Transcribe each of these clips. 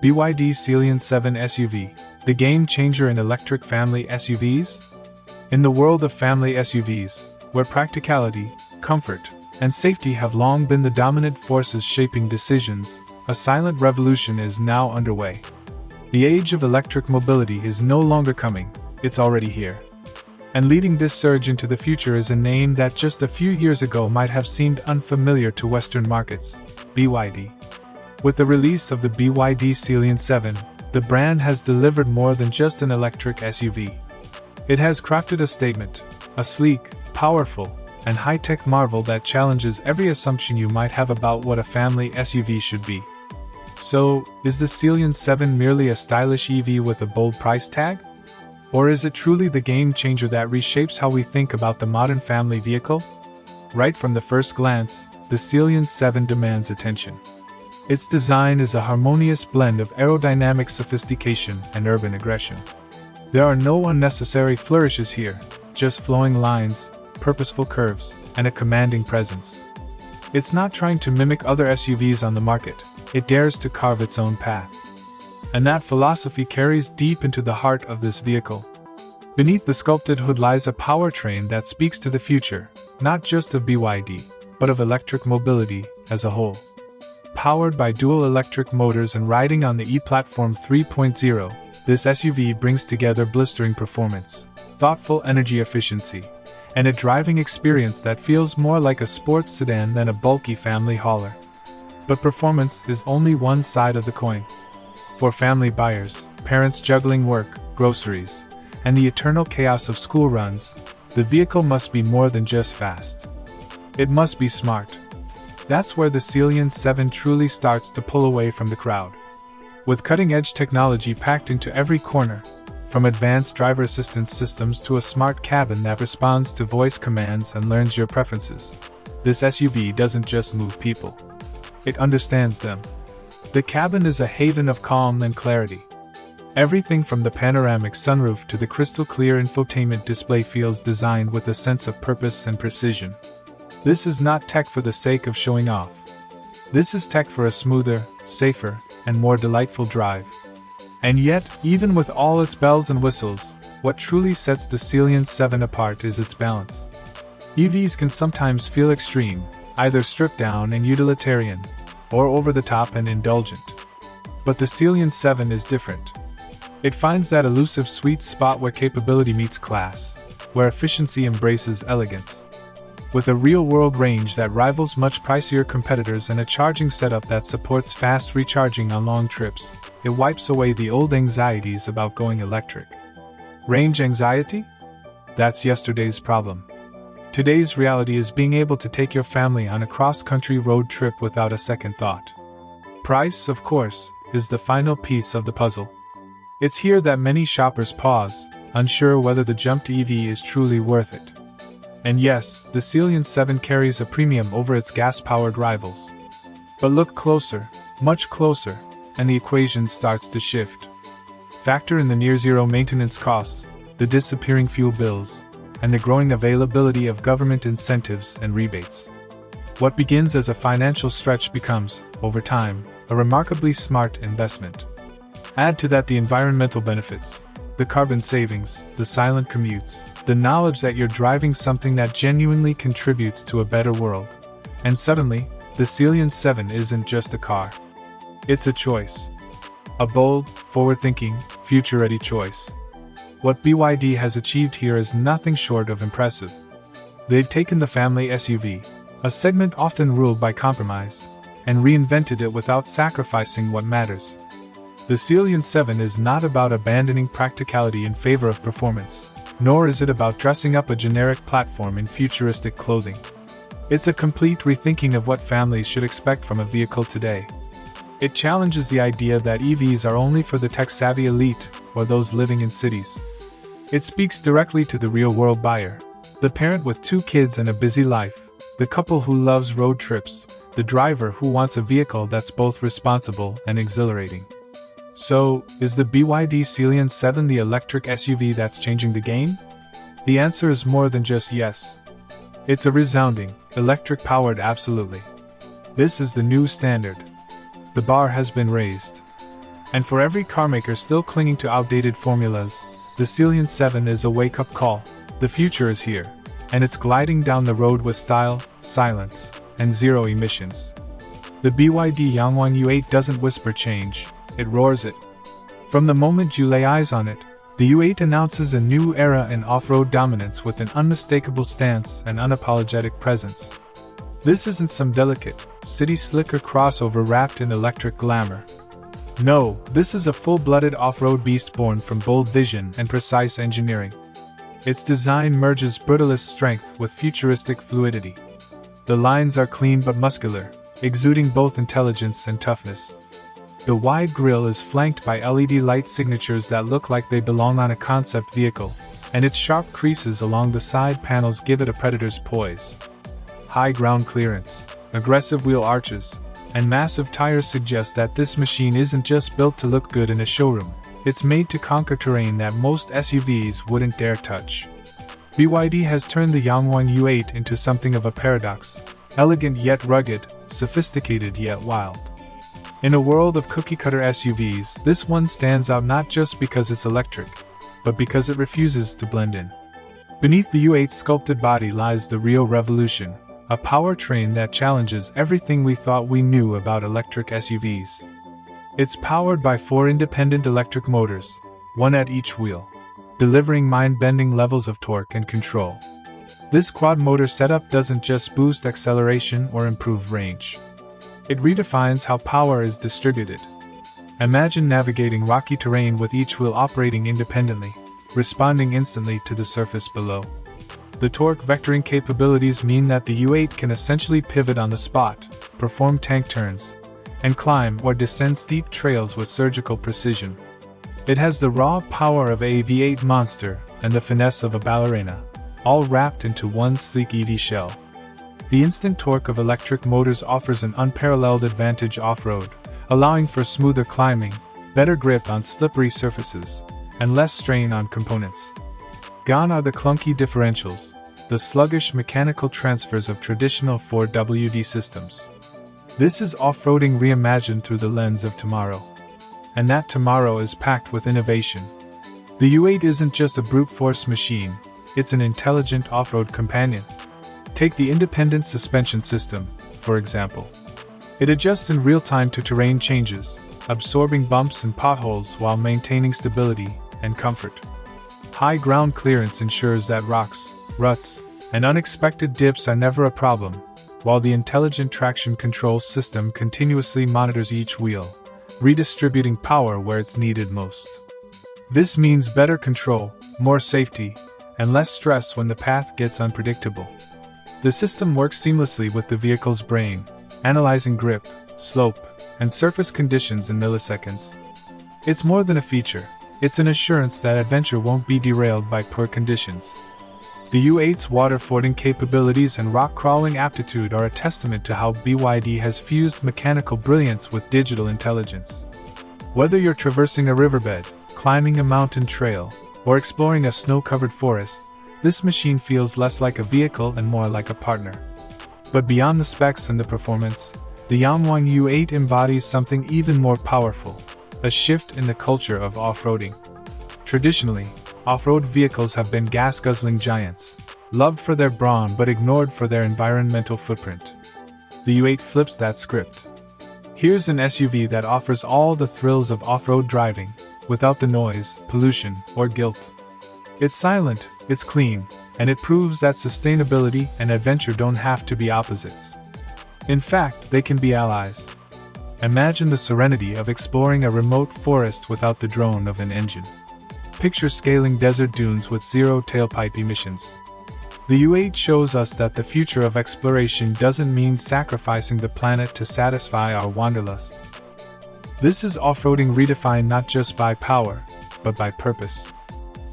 BYD Yangwang 7 SUV, the game changer in electric family SUVs? In the world of family SUVs, where practicality, comfort, and safety have long been the dominant forces shaping decisions, a silent revolution is now underway. The age of electric mobility is no longer coming, it's already here. And leading this surge into the future is a name that just a few years ago might have seemed unfamiliar to Western markets: BYD. With the release of the BYD Yangwang 7, the brand has delivered more than just an electric SUV. It has crafted a statement, a sleek, powerful, and high-tech marvel that challenges every assumption you might have about what a family SUV should be. So, is the Yangwang 7 merely a stylish EV with a bold price tag? Or is it truly the game-changer that reshapes how we think about the modern family vehicle? Right from the first glance, the Yangwang 7 demands attention. Its design is a harmonious blend of aerodynamic sophistication and urban aggression. There are no unnecessary flourishes here, just flowing lines, purposeful curves, and a commanding presence. It's not trying to mimic other SUVs on the market, it dares to carve its own path. And that philosophy carries deep into the heart of this vehicle. Beneath the sculpted hood lies a powertrain that speaks to the future, not just of BYD, but of electric mobility as a whole. Powered by dual electric motors and riding on the e-Platform 3.0, this SUV brings together blistering performance, thoughtful energy efficiency, and a driving experience that feels more like a sports sedan than a bulky family hauler. But performance is only one side of the coin. For family buyers, parents juggling work, groceries, and the eternal chaos of school runs, the vehicle must be more than just fast. It must be smart. That's where the Yangwang 7 truly starts to pull away from the crowd. With cutting-edge technology packed into every corner, from advanced driver assistance systems to a smart cabin that responds to voice commands and learns your preferences, this SUV doesn't just move people. It understands them. The cabin is a haven of calm and clarity. Everything from the panoramic sunroof to the crystal-clear infotainment display feels designed with a sense of purpose and precision. This is not tech for the sake of showing off. This is tech for a smoother, safer, and more delightful drive. And yet, even with all its bells and whistles, what truly sets the Yangwang 7 apart is its balance. EVs can sometimes feel extreme, either stripped down and utilitarian, or over the top and indulgent. But the Yangwang 7 is different. It finds that elusive sweet spot where capability meets class, where efficiency embraces elegance. With a real-world range that rivals much pricier competitors and a charging setup that supports fast recharging on long trips, it wipes away the old anxieties about going electric. Range anxiety? That's yesterday's problem. Today's reality is being able to take your family on a cross-country road trip without a second thought. Price, of course, is the final piece of the puzzle. It's here that many shoppers pause, unsure whether the jump to EV is truly worth it. And yes, the Yangwang 7 carries a premium over its gas-powered rivals. But look closer, much closer, and the equation starts to shift. Factor in the near-zero maintenance costs, the disappearing fuel bills, and the growing availability of government incentives and rebates. What begins as a financial stretch becomes, over time, a remarkably smart investment. Add to that the environmental benefits, the carbon savings, the silent commutes, the knowledge that you're driving something that genuinely contributes to a better world. And suddenly, the Yangwang 7 isn't just a car. It's a choice. A bold, forward-thinking, future-ready choice. What BYD has achieved here is nothing short of impressive. They've taken the family SUV, a segment often ruled by compromise, and reinvented it without sacrificing what matters. The Yangwang 7 is not about abandoning practicality in favor of performance, nor is it about dressing up a generic platform in futuristic clothing. It's a complete rethinking of what families should expect from a vehicle today. It challenges the idea that EVs are only for the tech-savvy elite or those living in cities. It speaks directly to the real-world buyer, the parent with 2 kids and a busy life, the couple who loves road trips, the driver who wants a vehicle that's both responsible and exhilarating. So, is the BYD Yangwang 7 the electric SUV that's changing the game? The answer is more than just yes. It's a resounding, electric-powered absolutely. This is the new standard. The bar has been raised. And for every carmaker still clinging to outdated formulas, the Celian 7 is a wake-up call. The future is here, and it's gliding down the road with style, silence, and zero emissions. The BYD Yangwang U8 doesn't whisper change, it roars it. From the moment you lay eyes on it, the U8 announces a new era in off-road dominance with an unmistakable stance and unapologetic presence. This isn't some delicate, city slicker crossover wrapped in electric glamour. No, this is a full-blooded off-road beast born from bold vision and precise engineering. Its design merges brutalist strength with futuristic fluidity. The lines are clean but muscular, exuding both intelligence and toughness. The wide grille is flanked by LED light signatures that look like they belong on a concept vehicle, and its sharp creases along the side panels give it a predator's poise. High ground clearance, aggressive wheel arches, and massive tires suggest that this machine isn't just built to look good in a showroom, it's made to conquer terrain that most SUVs wouldn't dare touch. BYD has turned the Yangwang U8 into something of a paradox, elegant yet rugged, sophisticated yet wild. In a world of cookie-cutter SUVs, this one stands out not just because it's electric, but because it refuses to blend in. Beneath the U8's sculpted body lies the real revolution, a powertrain that challenges everything we thought we knew about electric SUVs. It's powered by 4 independent electric motors, one at each wheel, delivering mind-bending levels of torque and control. This quad-motor setup doesn't just boost acceleration or improve range. It redefines how power is distributed. Imagine navigating rocky terrain with each wheel operating independently, responding instantly to the surface below. The torque vectoring capabilities mean that the U8 can essentially pivot on the spot, perform tank turns, and climb or descend steep trails with surgical precision. It has the raw power of a V8 monster and the finesse of a ballerina, all wrapped into one sleek EV shell. The instant torque of electric motors offers an unparalleled advantage off-road, allowing for smoother climbing, better grip on slippery surfaces, and less strain on components. Gone are the clunky differentials, the sluggish mechanical transfers of traditional 4WD systems. This is off-roading reimagined through the lens of tomorrow. And that tomorrow is packed with innovation. The U8 isn't just a brute force machine, it's an intelligent off-road companion. Take the independent suspension system, for example. It adjusts in real time to terrain changes, absorbing bumps and potholes while maintaining stability and comfort. High ground clearance ensures that rocks, ruts, and unexpected dips are never a problem, while the intelligent traction control system continuously monitors each wheel, redistributing power where it's needed most. This means better control, more safety, and less stress when the path gets unpredictable. The system works seamlessly with the vehicle's brain, analyzing grip, slope, and surface conditions in milliseconds. It's more than a feature, it's an assurance that adventure won't be derailed by poor conditions. The U8's water-fording capabilities and rock-crawling aptitude are a testament to how BYD has fused mechanical brilliance with digital intelligence. Whether you're traversing a riverbed, climbing a mountain trail, or exploring a snow-covered forest, this machine feels less like a vehicle and more like a partner. But beyond the specs and the performance, the Yangwang U8 embodies something even more powerful, a shift in the culture of off-roading. Traditionally, off-road vehicles have been gas-guzzling giants, loved for their brawn but ignored for their environmental footprint. The U8 flips that script. Here's an SUV that offers all the thrills of off-road driving, without the noise, pollution, or guilt. It's silent, it's clean, and it proves that sustainability and adventure don't have to be opposites. In fact, they can be allies. Imagine the serenity of exploring a remote forest without the drone of an engine. Picture scaling desert dunes with zero tailpipe emissions. The U8 shows us that the future of exploration doesn't mean sacrificing the planet to satisfy our wanderlust. This is off-roading redefined not just by power, but by purpose.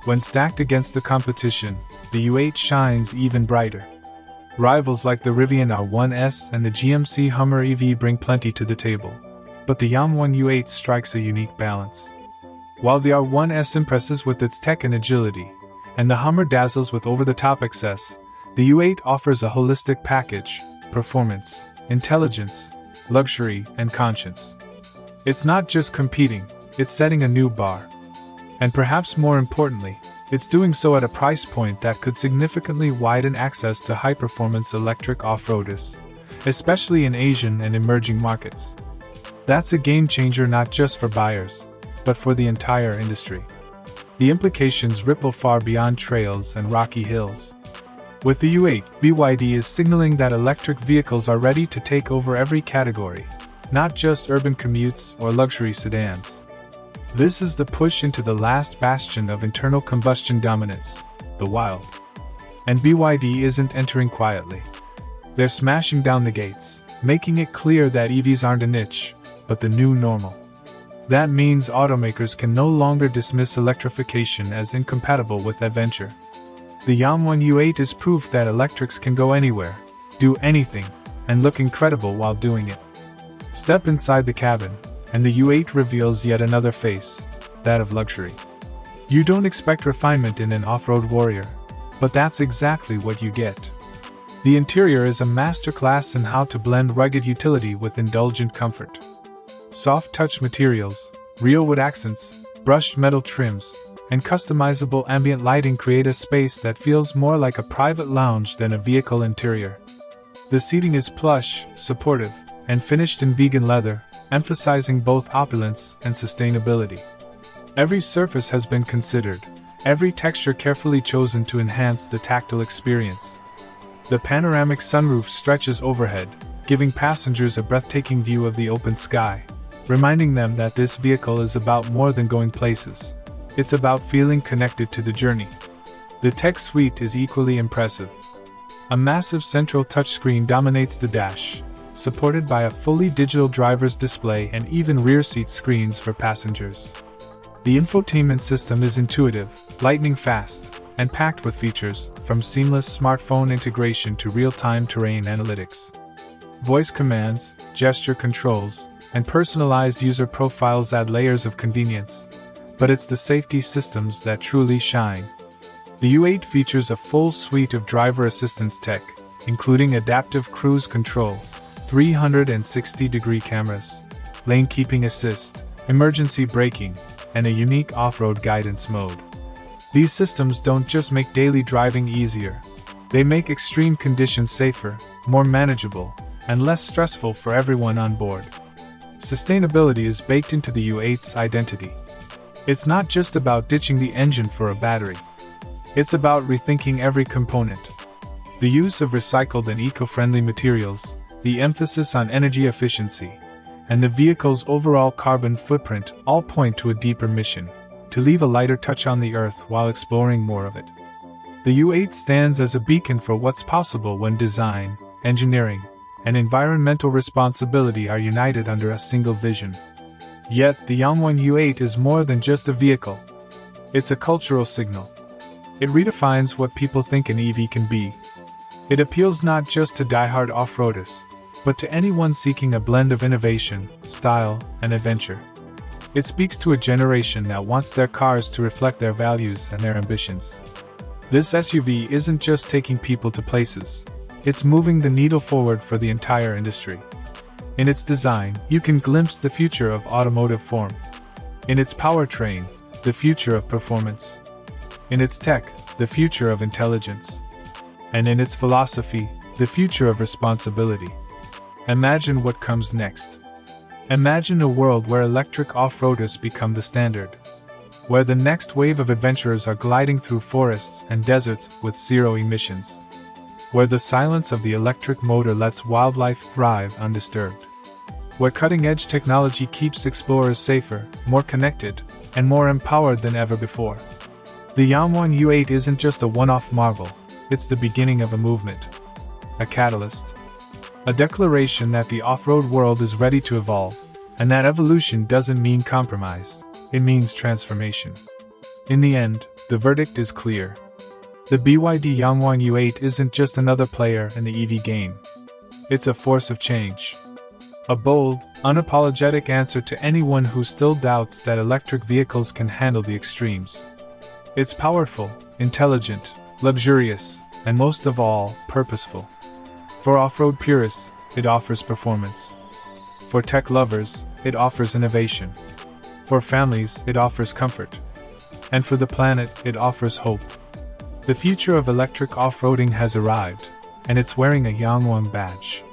When stacked against the competition, the U8 shines even brighter. Rivals like the Rivian R1S and the GMC Hummer EV bring plenty to the table, but the Yangwang U8 strikes a unique balance. While the R1S impresses with its tech and agility, and the Hummer dazzles with over-the-top excess, the U8 offers a holistic package: performance, intelligence, luxury, and conscience. It's not just competing, it's setting a new bar. And perhaps more importantly, it's doing so at a price point that could significantly widen access to high-performance electric off-roaders, especially in Asian and emerging markets. That's a game changer not just for buyers, but for the entire industry. The implications ripple far beyond trails and rocky hills. With the U8, BYD is signaling that electric vehicles are ready to take over every category, not just urban commutes or luxury sedans. This is the push into the last bastion of internal combustion dominance, the wild. And BYD isn't entering quietly. They're smashing down the gates, making it clear that EVs aren't a niche, but the new normal. That means automakers can no longer dismiss electrification as incompatible with adventure. The Yangwang U8 is proof that electrics can go anywhere, do anything, and look incredible while doing it. Step inside the cabin, and the U8 reveals yet another face, that of luxury. You don't expect refinement in an off-road warrior, but that's exactly what you get. The interior is a masterclass in how to blend rugged utility with indulgent comfort. Soft touch materials, real wood accents, brushed metal trims, and customizable ambient lighting create a space that feels more like a private lounge than a vehicle interior. The seating is plush, supportive, and finished in vegan leather, emphasizing both opulence and sustainability. Every surface has been considered, every texture carefully chosen to enhance the tactile experience. The panoramic sunroof stretches overhead, giving passengers a breathtaking view of the open sky, reminding them that this vehicle is about more than going places. It's about feeling connected to the journey. The tech suite is equally impressive. A massive central touchscreen dominates the dash, supported by a fully digital driver's display and even rear seat screens for passengers. The infotainment system is intuitive, lightning fast, and packed with features, from seamless smartphone integration to real-time terrain analytics. Voice commands, gesture controls, and personalized user profiles add layers of convenience, but it's the safety systems that truly shine. The U8 features a full suite of driver assistance tech, including adaptive cruise control, 360-degree cameras, lane keeping assist, emergency braking, and a unique off-road guidance mode. These systems don't just make daily driving easier, they make extreme conditions safer, more manageable, and less stressful for everyone on board. Sustainability is baked into the U8's identity. It's not just about ditching the engine for a battery. It's about rethinking every component. The use of recycled and eco-friendly materials, the emphasis on energy efficiency, and the vehicle's overall carbon footprint all point to a deeper mission, to leave a lighter touch on the Earth while exploring more of it. The U8 stands as a beacon for what's possible when design, engineering, and environmental responsibility are united under a single vision. Yet, the Yangwang U8 is more than just a vehicle. It's a cultural signal. It redefines what people think an EV can be. It appeals not just to die-hard off-roaders, but to anyone seeking a blend of innovation, style, and adventure. It speaks to a generation that wants their cars to reflect their values and their ambitions. This SUV isn't just taking people to places. It's moving the needle forward for the entire industry. In its design, you can glimpse the future of automotive form. In its powertrain, the future of performance. In its tech, the future of intelligence. And in its philosophy, the future of responsibility. Imagine what comes next. Imagine a world where electric off-roaders become the standard. Where the next wave of adventurers are gliding through forests and deserts with zero emissions. Where the silence of the electric motor lets wildlife thrive undisturbed. Where cutting-edge technology keeps explorers safer, more connected, and more empowered than ever before. The Yangwang U8 isn't just a one-off marvel, it's the beginning of a movement. A catalyst. A declaration that the off-road world is ready to evolve, and that evolution doesn't mean compromise, it means transformation. In the end, the verdict is clear. The BYD Yangwang U8 isn't just another player in the EV game. It's a force of change. A bold, unapologetic answer to anyone who still doubts that electric vehicles can handle the extremes. It's powerful, intelligent, luxurious, and most of all, purposeful. For off-road purists, it offers performance. For tech lovers, it offers innovation. For families, it offers comfort. And for the planet, it offers hope. The future of electric off-roading has arrived, and it's wearing a Yangwang badge.